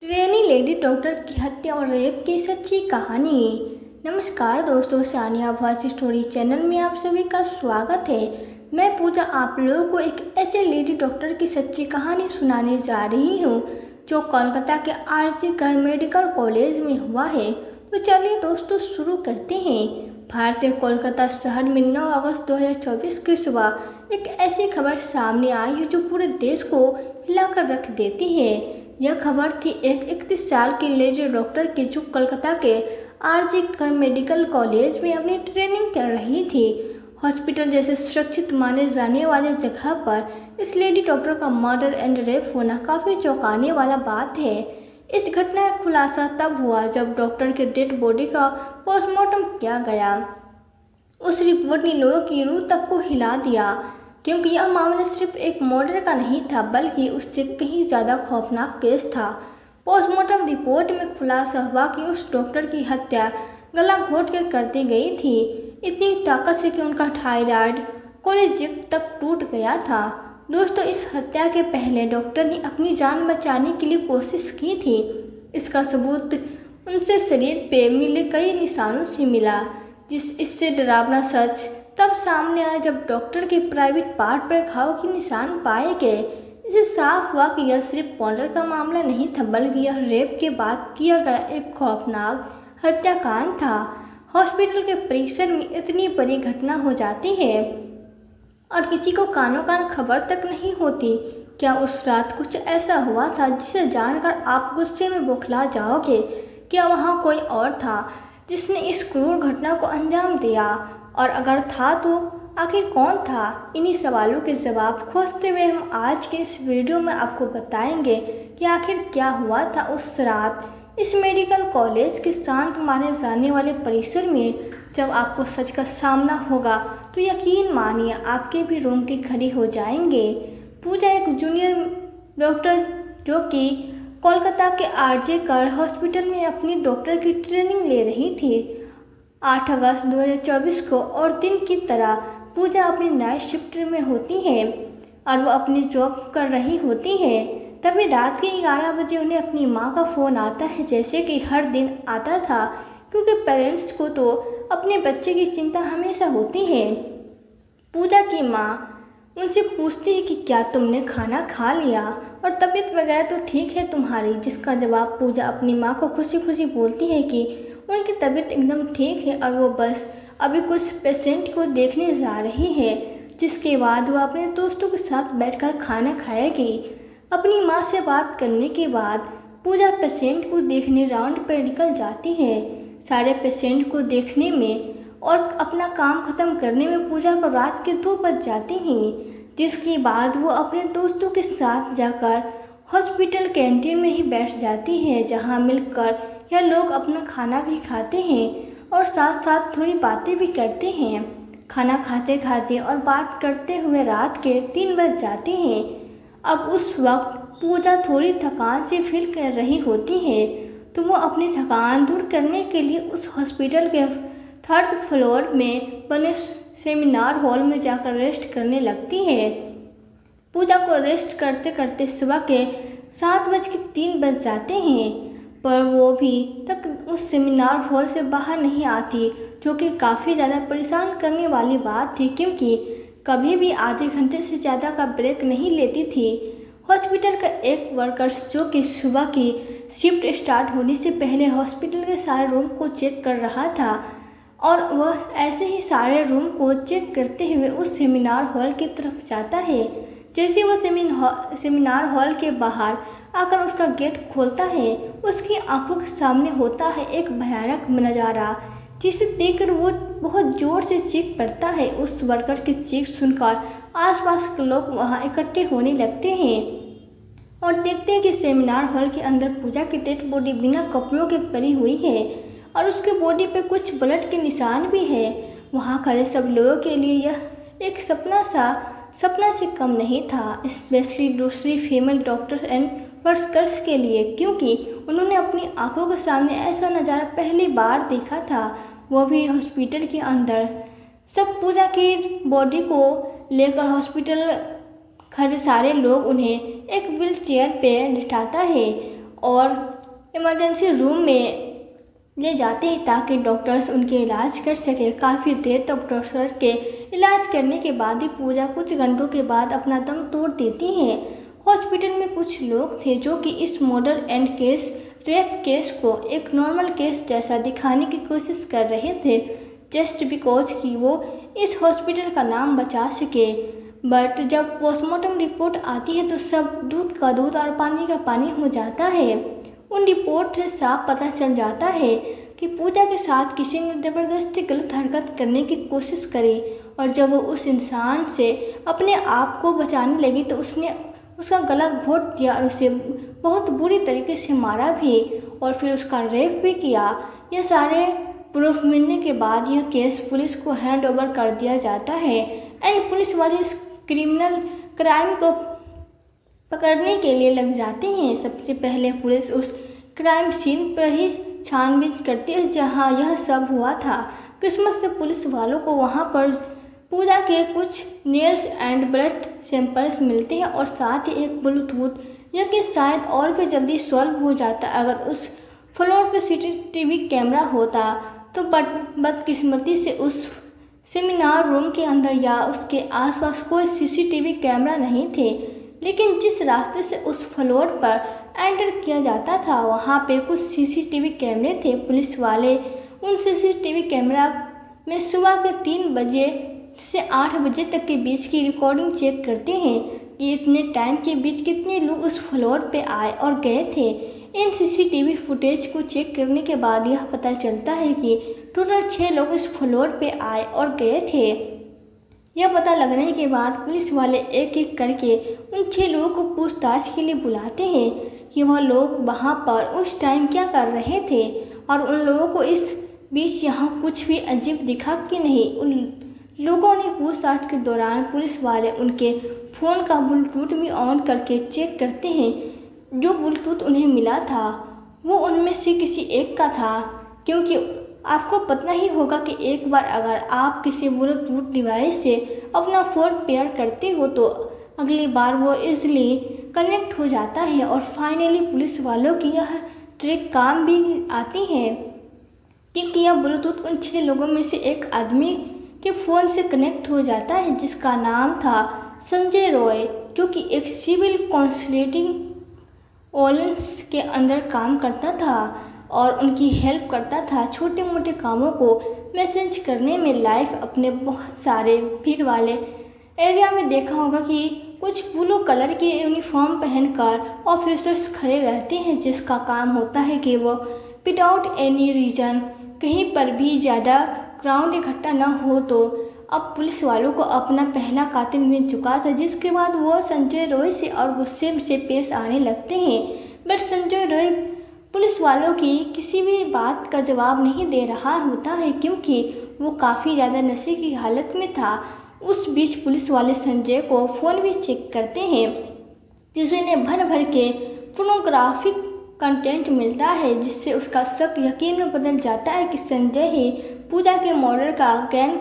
Trainee lady doctor की हत्या और रेप की सच्ची कहानी। नमस्कार दोस्तों, सानिया वॉइस स्टोरी चैनल में आप सभी का स्वागत है। मैं पूजा आप लोगों को एक ऐसे लेडी डॉक्टर की सच्ची कहानी सुनाने जा रही हूँ जो कोलकाता के आरजी मेडिकल कॉलेज में हुआ है। तो चलिए दोस्तों शुरू करते हैं। भारतीय कोलकाता शहर में 9 अगस्त 2024 की सुबह एक ऐसी खबर सामने आई है जो पूरे देश को हिलाकर रख देती है। यह खबर थी एक 31 साल की लेडी डॉक्टर की जो कोलकाता के आरजी मेडिकल कॉलेज में अपनी ट्रेनिंग कर रही थी। हॉस्पिटल जैसे सुरक्षित माने जाने वाले जगह पर इस लेडी डॉक्टर का मर्डर एंड रेप होना काफ़ी चौंकाने वाला बात है। इस घटना का खुलासा तब हुआ जब डॉक्टर के डेड बॉडी का पोस्टमार्टम किया गया। उस रिपोर्ट ने लोगों की रूह तक को हिला दिया, क्योंकि यह मामला सिर्फ एक मर्डर का नहीं था बल्कि उससे कहीं ज़्यादा खौफनाक केस था। पोस्टमार्टम रिपोर्ट में खुलासा हुआ कि उस डॉक्टर की हत्या गला घोट कर दी गई थी, इतनी ताकत से कि उनका थायराइड कोलेजिक तक टूट गया था। दोस्तों, इस हत्या के पहले डॉक्टर ने अपनी जान बचाने के लिए कोशिश की थी। इसका सबूत उनसे शरीर पे मिले कई निशानों से मिला। इससे डरावना सच तब सामने आया जब डॉक्टर के प्राइवेट पार्ट पर घाव के निशान पाए गए। इससे साफ हुआ कि यह सिर्फ मर्डर का मामला नहीं था बल्कि यह रेप के बाद किया गया एक खौफनाक हत्याकांड था। हॉस्पिटल के परिसर में इतनी बड़ी घटना हो जाती है और किसी को कानों कान खबर तक नहीं होती। क्या उस रात कुछ ऐसा हुआ था जिसे जानकर आप गुस्से में बौखला जाओगे? क्या वहाँ कोई और था जिसने इस क्रूर घटना को अंजाम दिया? और अगर था तो आखिर कौन था? इन्हीं सवालों के जवाब खोजते हुए हम आज के इस वीडियो में आपको बताएंगे कि आखिर क्या हुआ था उस रात इस मेडिकल कॉलेज के शांत माने जाने वाले परिसर में। जब आपको सच का सामना होगा तो यकीन मानिए आपके भी रोंगटे खड़े हो जाएंगे। पूजा एक जूनियर डॉक्टर जो कि कोलकाता के आरजे हॉस्पिटल में अपनी डॉक्टर की ट्रेनिंग ले रही थी। 8 अगस्त 2024 को और दिन की तरह पूजा अपनी नाइट शिफ्ट में होती है और वो अपनी जॉब कर रही होती है। तभी रात के 11 बजे उन्हें अपनी माँ का फ़ोन आता है, जैसे कि हर दिन आता था, क्योंकि पेरेंट्स को तो अपने बच्चे की चिंता हमेशा होती है। पूजा की माँ उनसे पूछती है कि क्या तुमने खाना खा लिया और तबीयत वगैरह तो ठीक है तुम्हारी? जिसका जवाब पूजा अपनी माँ को खुशी खुशी बोलती है कि उनकी तबीयत एकदम ठीक है और वो बस अभी कुछ पेशेंट को देखने जा रही है, जिसके बाद वो अपने दोस्तों के साथ बैठकर खाना खाएगी। अपनी माँ से बात करने के बाद पूजा पेशेंट को देखने राउंड पर निकल जाती है। सारे पेशेंट को देखने में और अपना काम ख़त्म करने में पूजा को रात के 2 बज जाते हैं, जिसके बाद वो अपने दोस्तों के साथ जाकर हॉस्पिटल कैंटीन में ही बैठ जाती है, जहाँ मिलकर यह लोग अपना खाना भी खाते हैं और साथ साथ थोड़ी बातें भी करते हैं। खाना खाते खाते और बात करते हुए रात के 3 बज जाते हैं। अब उस वक्त पूजा थोड़ी थकान से फील कर रही होती है, तो वो अपनी थकान दूर करने के लिए उस हॉस्पिटल के 3rd फ्लोर में बने सेमिनार हॉल में जाकर रेस्ट करने लगती है। पूजा को रेस्ट करते करते सुबह के 7:03 बज जाते हैं, पर वो भी तक उस सेमिनार हॉल से बाहर नहीं आती, जो कि काफ़ी ज़्यादा परेशान करने वाली बात थी, क्योंकि कभी भी आधे घंटे से ज़्यादा का ब्रेक नहीं लेती थी। हॉस्पिटल का एक वर्कर्स जो कि सुबह की शिफ्ट स्टार्ट होने से पहले हॉस्पिटल के सारे रूम को चेक कर रहा था और वह ऐसे ही सारे रूम को चेक करते हुए उस सेमिनार हॉल की तरफ जाता है। जैसे वो सेमिनार हॉल के बाहर आकर उसका गेट खोलता है, उसकी आंखों के सामने होता है एक भयानक नज़ारा, जिसे देखकर वो बहुत ज़ोर से चीख पड़ता है। उस वर्कर की चीख सुनकर आसपास के लोग वहां इकट्ठे होने लगते हैं और देखते हैं कि सेमिनार हॉल के अंदर पूजा की डेड बॉडी बिना कपड़ों के पड़ी हुई है और उसके बॉडी पे कुछ ब्लड के निशान भी है। वहाँ खड़े सब लोगों के लिए यह एक सपना से कम नहीं था, स्पेशली दूसरी फीमेल डॉक्टर्स एंड वर्कर्स के लिए, क्योंकि उन्होंने अपनी आंखों के सामने ऐसा नज़ारा पहली बार देखा था, वो भी हॉस्पिटल के अंदर। सब पूजा की बॉडी को लेकर हॉस्पिटल खड़े सारे लोग उन्हें एक व्हील चेयर पे लिटाता है और इमरजेंसी रूम में ले जाते हैं ताकि डॉक्टर्स उनके इलाज कर सके। काफ़ी देर तक डॉक्टर के इलाज करने के बाद ही पूजा कुछ घंटों के बाद अपना दम तोड़ देती हैं। हॉस्पिटल में कुछ लोग थे जो कि इस murder and case rape case को एक नॉर्मल केस जैसा दिखाने की कोशिश कर रहे थे, जस्ट बिकॉज कि वो इस हॉस्पिटल का नाम बचा सके। बट जब पोस्टमार्टम रिपोर्ट आती है तो सब दूध का दूध और पानी का पानी हो जाता है। उन रिपोर्ट से साफ पता चल जाता है कि पूजा के साथ किसी ने ज़बरदस्ती गलत हरकत करने की कोशिश करी और जब वो उस इंसान से अपने आप को बचाने लगी तो उसने उसका गला घोंट दिया और उसे बहुत बुरी तरीके से मारा भी और फिर उसका रेप भी किया। यह सारे प्रूफ मिलने के बाद यह केस पुलिस को हैंड ओवर कर दिया जाता है एंड पुलिस वाले इस क्रिमिनल क्राइम को पकड़ने के लिए लग जाते हैं। सबसे पहले पुलिस उस क्राइम सीन पर ही छानबीन करती है जहां यह सब हुआ था। किस्मत से पुलिस वालों को वहां पर पूजा के कुछ नेल्स एंड ब्लड सैंपल्स मिलते हैं और साथ ही एक ब्लूटूथ। यह केस शायद और भी जल्दी सॉल्व हो जाता अगर उस फ्लोर पर सीसीटीवी कैमरा होता। तो बदकिस्मती से उस सेमिनार रूम के अंदर या उसके आसपास कोई सीसीटीवी कैमरा नहीं थे, लेकिन जिस रास्ते से उस फ्लोर पर एंटर किया जाता था वहाँ पे कुछ सीसीटीवी कैमरे थे। पुलिस वाले उन सीसीटीवी कैमरा में सुबह के 3 बजे से 8 बजे तक के बीच की रिकॉर्डिंग चेक करते हैं कि इतने टाइम के बीच कितने लोग उस फ्लोर पे आए और गए थे। इन सीसीटीवी फुटेज को चेक करने के बाद यह पता चलता है कि टोटल 6 लोग इस फ्लोर पे आए और गए थे। यह पता लगने के बाद पुलिस वाले एक एक करके उन 6 लोगों को पूछताछ के लिए बुलाते हैं कि वह लोग वहाँ पर उस टाइम क्या कर रहे थे और उन लोगों को इस बीच यहाँ कुछ भी अजीब दिखा कि नहीं। उन लोगों ने पूछताछ के दौरान पुलिस वाले उनके फ़ोन का ब्लूटूथ भी ऑन करके चेक करते हैं। जो ब्लूटूथ उन्हें मिला था वो उनमें से किसी एक का था, क्योंकि आपको पता ही होगा कि एक बार अगर आप किसी ब्लूटूथ डिवाइस से अपना फ़ोन पेयर करते हो तो अगली बार वो इजीली कनेक्ट हो जाता है। और फाइनली पुलिस वालों की यह ट्रिक काम भी आती है, क्योंकि यह ब्लूटूथ उन 6 लोगों में से एक आदमी के फ़ोन से कनेक्ट हो जाता है जिसका नाम था संजय रॉय, जो कि एक सिविल काउंसलिंग ऑलेंस के अंदर काम करता था और उनकी हेल्प करता था छोटे मोटे कामों को मैसेज करने में। लाइफ अपने बहुत सारे भीड़ वाले एरिया में देखा होगा कि कुछ ब्लू कलर की यूनिफॉर्म पहनकर ऑफिसर्स खड़े रहते हैं जिसका काम होता है कि वो विदाउट एनी रीज़न कहीं पर भी ज़्यादा क्राउड इकट्ठा न हो। तो अब पुलिस वालों को अपना पहला कातिल मिल चुका था, जिसके बाद वो संजय रॉय से और गुस्से से पेश आने लगते हैं। बट संजय रॉय पुलिस वालों की किसी भी बात का जवाब नहीं दे रहा होता है क्योंकि वो काफ़ी ज़्यादा नशे की हालत में था। उस बीच पुलिस वाले संजय को फ़ोन भी चेक करते हैं जिसमें भर भर के पोर्नोग्राफिक कंटेंट मिलता है, जिससे उसका शक यकीन में बदल जाता है कि संजय ही पूजा के मर्डर का गैंग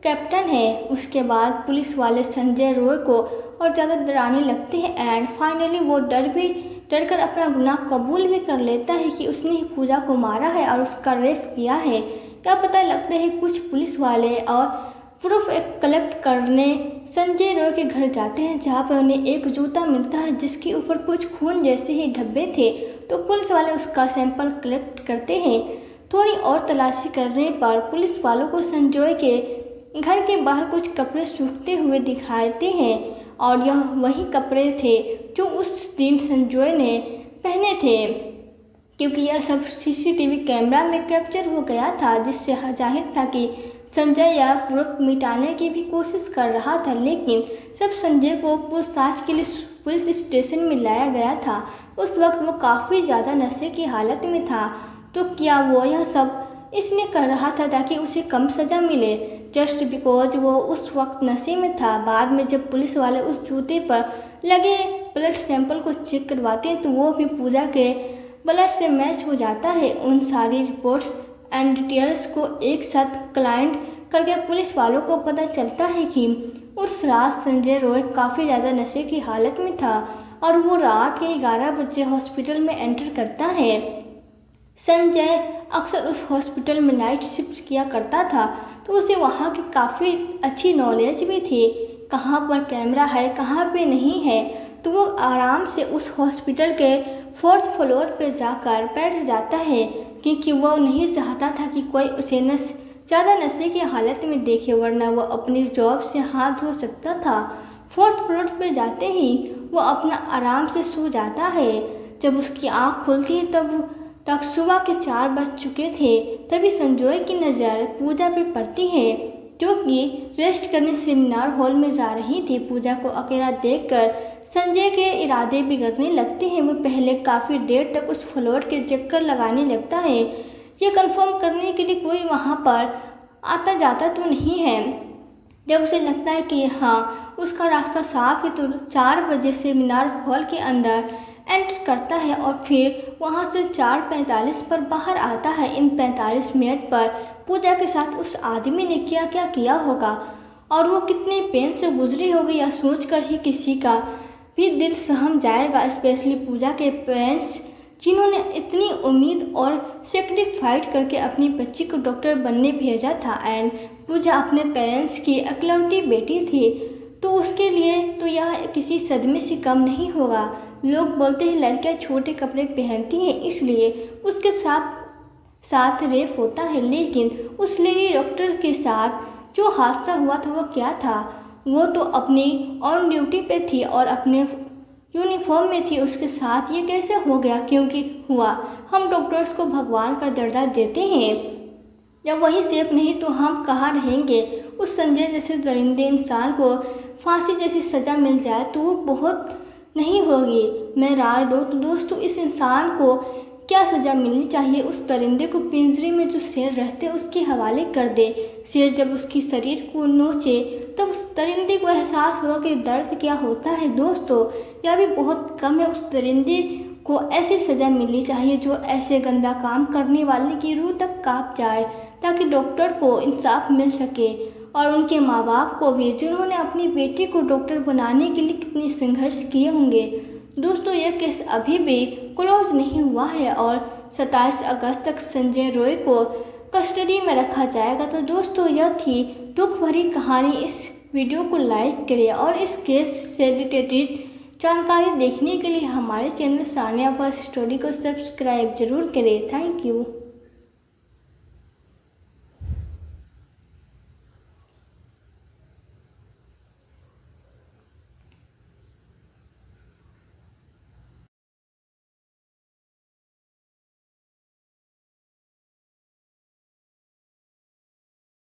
कैप्टन है। उसके बाद पुलिस वाले संजय रॉय को और ज़्यादा डराने लगते हैं एंड फाइनली वो डरकर अपना गुनाह कबूल भी कर लेता है कि उसने ही पूजा को मारा है और उसका रेप किया है। क्या पता लगता है कुछ पुलिस वाले और प्रूफ कलेक्ट करने संजय रॉय के घर जाते हैं जहाँ पर उन्हें एक जूता मिलता है जिसके ऊपर कुछ खून जैसे ही धब्बे थे। तो पुलिस वाले उसका सैंपल कलेक्ट करते हैं। थोड़ी और तलाशी करने पर पुलिस वालों को संजय के घर के बाहर कुछ कपड़े सूखते हुए दिखाते हैं और यह वही कपड़े थे जो उस दिन संजय ने पहने थे, क्योंकि यह सब सीसीटीवी कैमरा में कैप्चर हो गया था, जिससे जाहिर था कि संजय यह प्रूफ मिटाने की भी कोशिश कर रहा था। लेकिन सब संजय को पूछताछ के लिए पुलिस स्टेशन में लाया गया था। उस वक्त वो काफ़ी ज़्यादा नशे की हालत में था। तो क्या वो यह सब इसलिए कर रहा था ताकि उसे कम सज़ा मिले, जस्ट बिकॉज वो उस वक्त नशे में था। बाद में जब पुलिस वाले उस जूते पर लगे ब्लड सैंपल को चेक करवाते हैं तो वो भी पूजा के ब्लड से मैच हो जाता है। उन सारी रिपोर्ट्स एंड डिटेल्स को एक साथ क्लाइंट करके पुलिस वालों को पता चलता है कि उस रात संजय रॉय काफ़ी ज़्यादा नशे की हालत में था और वो रात के 11 बजे हॉस्पिटल में एंटर करता है। संजय अक्सर उस हॉस्पिटल में नाइट शिफ्ट किया करता था, तो उसे वहाँ की काफ़ी अच्छी नॉलेज भी थी, कहाँ पर कैमरा है कहाँ पे नहीं है। तो वो आराम से उस हॉस्पिटल के 4th फ्लोर पे जाकर बैठ जाता है, क्योंकि वो नहीं चाहता था कि कोई उसे ज़्यादा नशे की हालत में देखे, वरना वो अपनी जॉब से हाथ धो सकता था। 4th फ्लोर पे जाते ही वो अपना आराम से सो जाता है। जब उसकी आँख खुलती है तब तक सुबह के 4 बज चुके थे। तभी संजय की नज़र पूजा पे पड़ती है, जो कि रेस्ट करने सेमिनार हॉल में जा रही थी। पूजा को अकेला देखकर संजय के इरादे बिगड़ने लगते हैं। वो पहले काफ़ी देर तक उस फ्लोर के चक्कर लगाने लगता है, ये कंफर्म करने के लिए कोई वहाँ पर आता जाता तो नहीं है। जब उसे लगता है कि हाँ उसका रास्ता साफ है, तो 4 बजे सेमिनार हॉल के अंदर एंटर करता है और फिर वहाँ से 4:45 पर बाहर आता है। इन 45 मिनट पर पूजा के साथ उस आदमी ने क्या क्या किया होगा और वो कितने पेन से गुजरी होगी, यह सोचकर ही किसी का भी दिल सहम जाएगा। स्पेशली पूजा के पेरेंट्स, जिन्होंने इतनी उम्मीद और सेक्रीफाइस करके अपनी बच्ची को डॉक्टर बनने भेजा था। एंड पूजा अपने पेरेंट्स की इकलौती बेटी थी, तो उसके लिए तो यह किसी सदमे से कम नहीं होगा। लोग बोलते हैं लड़कियां छोटे कपड़े पहनती हैं, इसलिए उसके साथ रेप होता है, लेकिन उस लेडी डॉक्टर के साथ जो हादसा हुआ था वो क्या था? वो तो अपनी ऑन ड्यूटी पे थी और अपने यूनिफॉर्म में थी, उसके साथ ये कैसे हो गया? क्योंकि हुआ। हम डॉक्टर्स को भगवान का दर्जा देते हैं, जब वही सेफ नहीं तो हम कहाँ रहेंगे? उस संजय जैसे दरिंदे इंसान को फांसी जैसी सज़ा मिल जाए तो वो बहुत नहीं होगी। मैं राय दूँ तो दोस्तों, इस इंसान को क्या सज़ा मिलनी चाहिए? उस दरिंदे को पिंजरे में जो शेर रहते उसके हवाले कर दे। शेर जब उसकी शरीर को नोचे तब उस दरिंदे को एहसास हुआ कि दर्द क्या होता है। दोस्तों, यह भी बहुत कम है। उस दरिंदे को ऐसी सज़ा मिलनी चाहिए जो ऐसे गंदा काम करने वाले की रूह तक कांप जाए, ताकि डॉक्टर को इंसाफ मिल सके और उनके माँ बाप को भी, जिन्होंने अपनी बेटी को डॉक्टर बनाने के लिए कितने संघर्ष किए होंगे। दोस्तों, यह केस अभी भी क्लोज नहीं हुआ है और 27 अगस्त तक संजय रॉय को कस्टडी में रखा जाएगा। तो दोस्तों, यह थी दुख भरी कहानी। इस वीडियो को लाइक करें और इस केस से रिलेटेड जानकारी देखने के लिए हमारे चैनल सानिया फर्स्ट स्टोरी को सब्सक्राइब जरूर करें। Thank you.